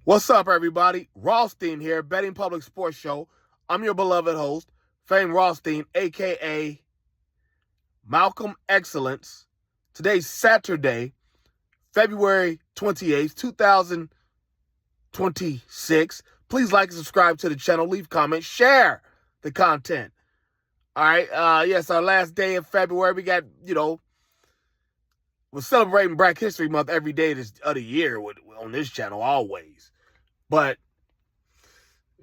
What's up, everybody? Rothstein here, Betting Public Sports Show. I'm your beloved host, Fame Rothstein, a.k.a. Malcolm Excellence. Today's Saturday, February 28th, 2026. Please like and subscribe to the channel, leave comments, share the content. All right, yes, our last day of February. We got, we're celebrating Black History Month every day of the year on this channel, always. But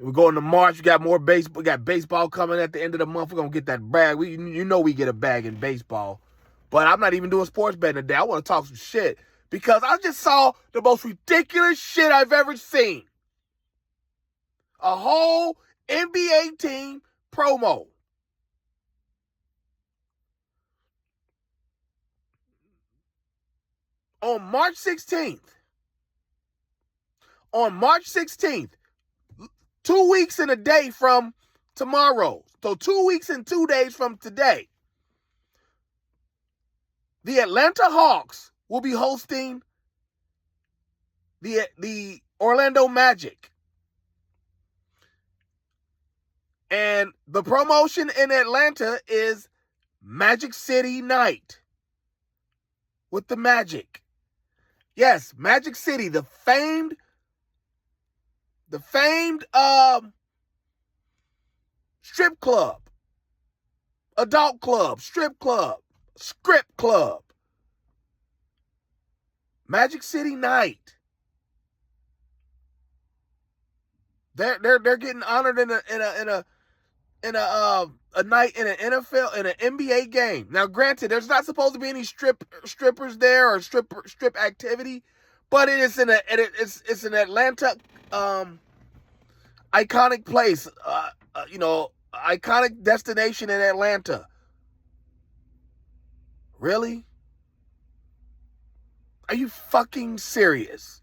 we're going to March. We got more baseball. We got baseball coming at the end of the month. We're going to get that bag. We get a bag in baseball. But I'm not even doing sports betting today. I want to talk some shit because I just saw the most ridiculous shit I've ever seen. A whole NBA team promo. On March 16th, 2 weeks and a day from tomorrow, so 2 weeks and 2 days from today, the Atlanta Hawks will be hosting the Orlando Magic. And the promotion in Atlanta is Magic City Night with the Magic. Yes, Magic City, the famed strip club, adult club, strip club, script club. Magic City Night. They're getting honored in a night in an NFL in an NBA game. Now, granted, there's not supposed to be any strippers there or strip activity, but it's an Atlanta iconic place, iconic destination in Atlanta. Really? Are you fucking serious?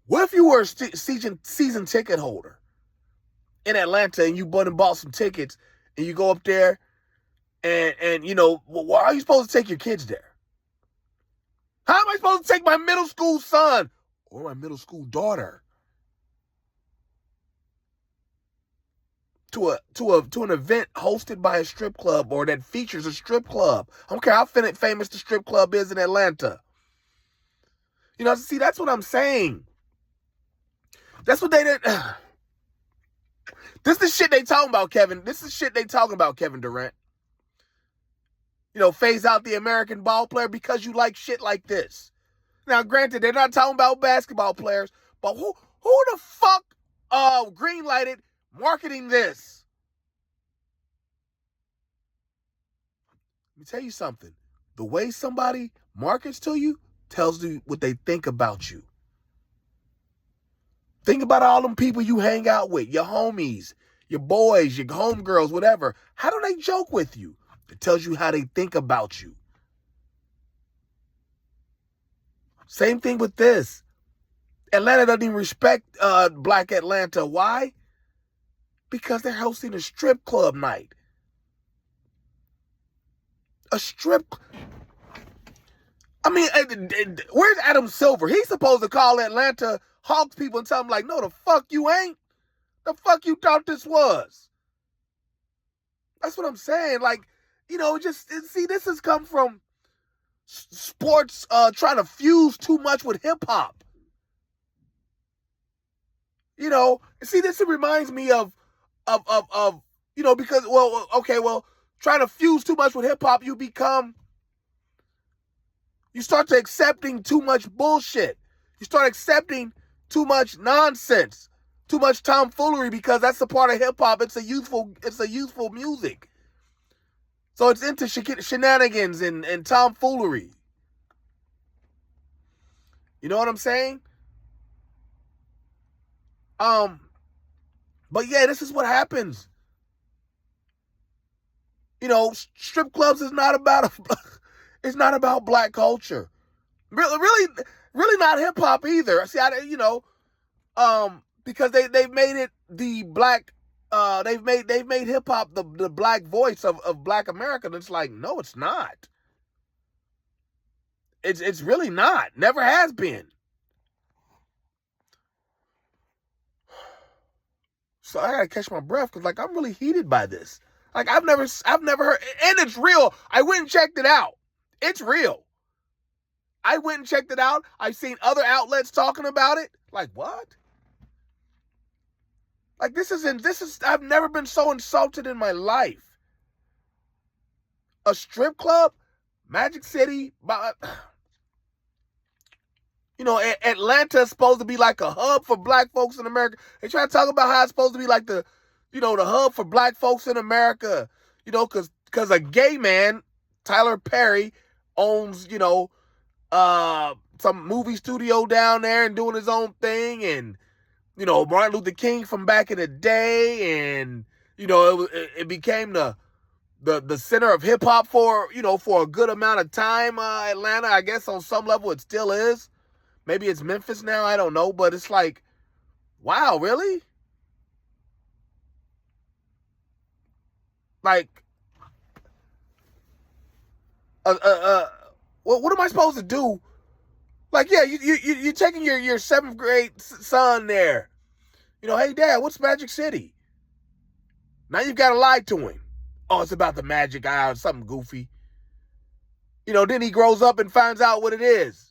What if you were a season ticket holder in Atlanta and you bought some tickets and you go up there and why are you supposed to take your kids there? How am I supposed to take my middle school son or my middle school daughter to an event hosted by a strip club or that features a strip club? I don't care how famous the strip club is in Atlanta. See, that's what I'm saying. That's what they did. This is the shit they talking about, Kevin. This is shit they talking about, Kevin Durant. Phase out the American ball player because you like shit like this. Now, granted, they're not talking about basketball players, but who the fuck green-lighted marketing this? Let me tell you something. The way somebody markets to you tells you what they think about you. Think about all them people you hang out with, your homies, your boys, your homegirls, whatever. How do they joke with you? It tells you how they think about you. Same thing with this. Atlanta doesn't even respect Black Atlanta. Why? Because they're hosting a strip club night. A strip. I mean, where's Adam Silver? He's supposed to call Atlanta Hawks people and tell them, like, no, the fuck you ain't. The fuck you thought this was. That's what I'm saying. Like, this has come from sports trying to fuse too much with hip hop. This reminds me of because, trying to fuse too much with hip hop, you start to accepting too much bullshit. You start accepting too much nonsense, too much tomfoolery, because that's a part of hip hop. It's a youthful music. So it's into shenanigans and tomfoolery. You know what I'm saying? But yeah, this is what happens. Strip clubs is not about it's not about Black culture. Really not hip hop either. See, because they've made it the Black. They've made hip hop the Black voice of Black America. And it's like, no, it's not. It's really not. Never has been. So I gotta catch my breath because like I'm really heated by this. Like I've never heard, and it's real. I went and checked it out. It's real. I went and checked it out. I've seen other outlets talking about it. Like what? Like this is I've never been so insulted in my life. A strip club, Magic City, you know, Atlanta's supposed to be like a hub for black folks in America. They try to talk about how it's supposed to be like the hub for black folks in America. You know, because a gay man, Tyler Perry, owns, some movie studio down there and doing his own thing. And, Martin Luther King from back in the day. And, it became the center of hip hop for a good amount of time. Atlanta, I guess on some level it still is. Maybe it's Memphis now, I don't know, but it's like, wow, really? Like, what am I supposed to do? Like, yeah, you're taking your seventh grade son there. Hey, Dad, what's Magic City? Now you've got to lie to him. Oh, it's about the magic eye or something goofy. Then he grows up and finds out what it is.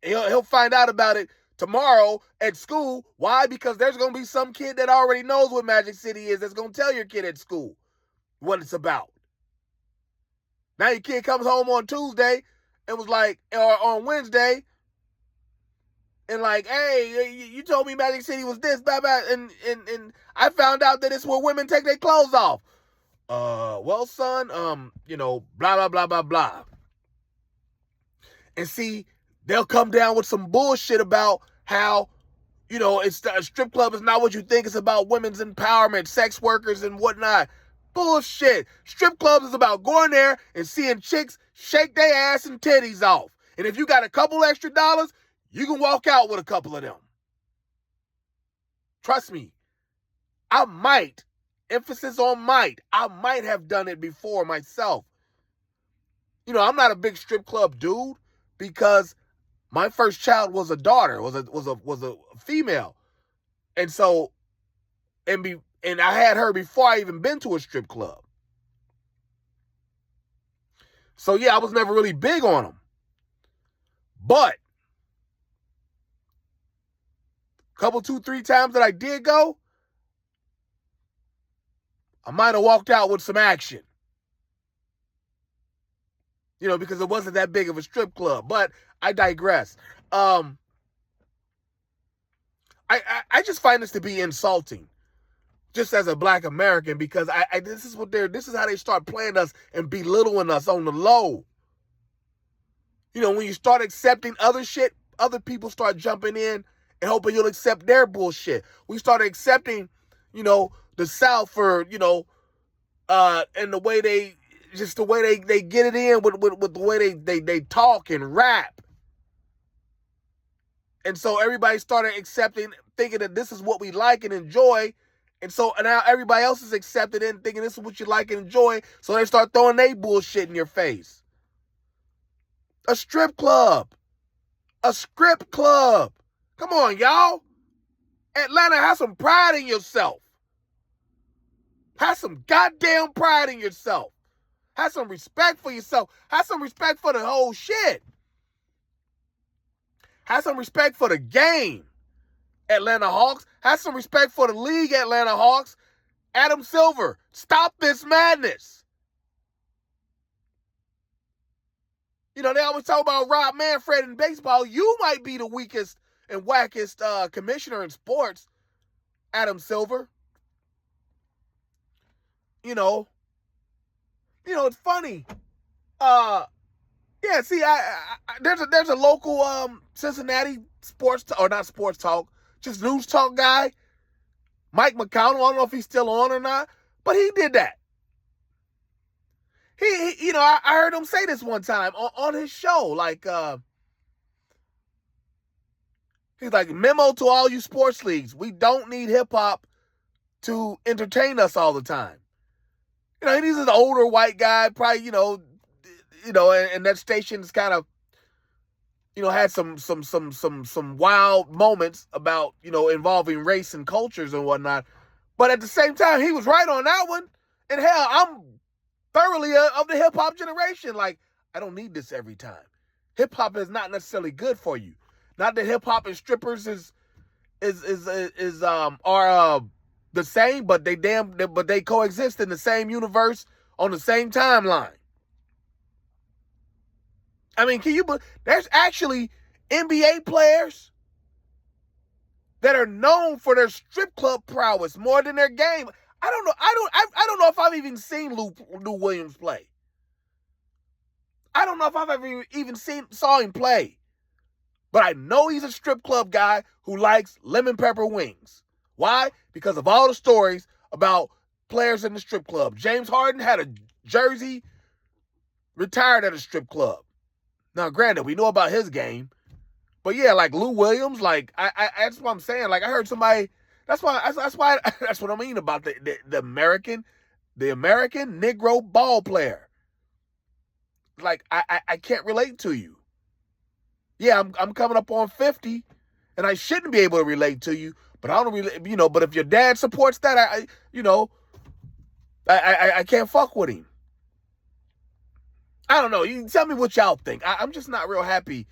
He'll find out about it tomorrow at school. Why? Because there's going to be some kid that already knows what Magic City is that's going to tell your kid at school what it's about. Now your kid comes home on Tuesday and was like, or on Wednesday, and like, hey, you told me Magic City was this, blah, blah, and I found out that it's where women take their clothes off. Well, son, blah, blah, blah, blah, blah. And see, they'll come down with some bullshit about how, it's a strip club is not what you think. It's about women's empowerment, sex workers and whatnot. Bullshit. Strip clubs is about going there and seeing chicks shake their ass and titties off. And if you got a couple extra dollars, you can walk out with a couple of them. Trust me. I might, emphasis on might, I might have done it before myself. I'm not a big strip club dude because my first child was a daughter, was a female. And so, and I had her before I even been to a strip club. So yeah, I was never really big on them. But, couple, 2-3 times that I did go, I might have walked out with some action. Because it wasn't that big of a strip club. But I digress. I just find this to be insulting, just as a black American, because this is how they start playing us and belittling us on the low. When you start accepting other shit, other people start jumping in and hoping you'll accept their bullshit. We started accepting, the South for, and the way they get it in with the way they talk and rap. And so everybody started accepting, thinking that this is what we like and enjoy. And so now everybody else is accepting it and thinking this is what you like and enjoy. So they start throwing their bullshit in your face. A strip club. A script club. Come on, y'all. Atlanta, have some pride in yourself. Have some goddamn pride in yourself. Have some respect for yourself. Have some respect for the whole shit. Have some respect for the game, Atlanta Hawks. Have some respect for the league, Atlanta Hawks. Adam Silver, stop this madness. They always talk about Rob Manfred in baseball. You might be the weakest and wackest commissioner in sports, Adam Silver. It's funny. Yeah, see, there's a local Cincinnati not sports talk, just news talk guy, Mike McConnell. I don't know if he's still on or not, but he did that. I heard him say this one time on his show, like, he's like, memo to all you sports leagues, we don't need hip hop to entertain us all the time. He's an older white guy, probably, and that station's kind of, had some wild moments about, involving race and cultures and whatnot. But at the same time, he was right on that one. And hell, I'm thoroughly of the hip-hop generation. Like, I don't need this every time. Hip-hop is not necessarily good for you. Not that hip-hop and strippers are the same, but they coexist in the same universe on the same timeline. I mean, there's actually NBA players that are known for their strip club prowess more than their game. I don't know. I don't know if I've even seen Lou Williams play. I don't know if I've ever even saw him play. But I know he's a strip club guy who likes lemon pepper wings. Why? Because of all the stories about players in the strip club. James Harden had a jersey, retired at a strip club. Now, granted, we know about his game. But yeah, like Lou Williams, like that's what I'm saying. Like I heard somebody. That's why. That's what I mean about the American Negro ball player. Like I can't relate to you. Yeah, I'm coming up on 50, and I shouldn't be able to relate to you. But I don't really, But if your dad supports that, I can't fuck with him. I don't know. You tell me what y'all think. I'm just not real happy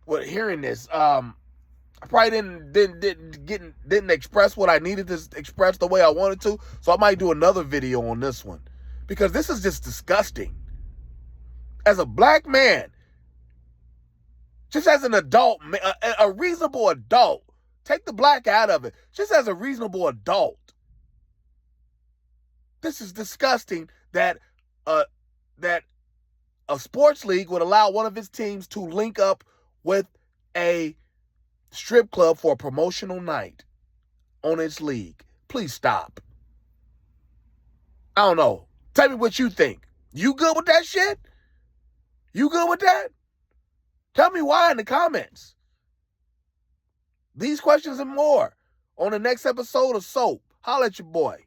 with hearing this. I probably didn't express what I needed to express the way I wanted to. So I might do another video on this one because this is just disgusting. As a black man, just as an adult, a reasonable adult, take the black out of it. Just as a reasonable adult, this is disgusting that a sports league would allow one of its teams to link up with a strip club for a promotional night on its league. Please stop. I don't know. Tell me what you think. You good with that shit? You good with that? Tell me why in the comments. These questions and more on the next episode of Soap. Holla at your boy.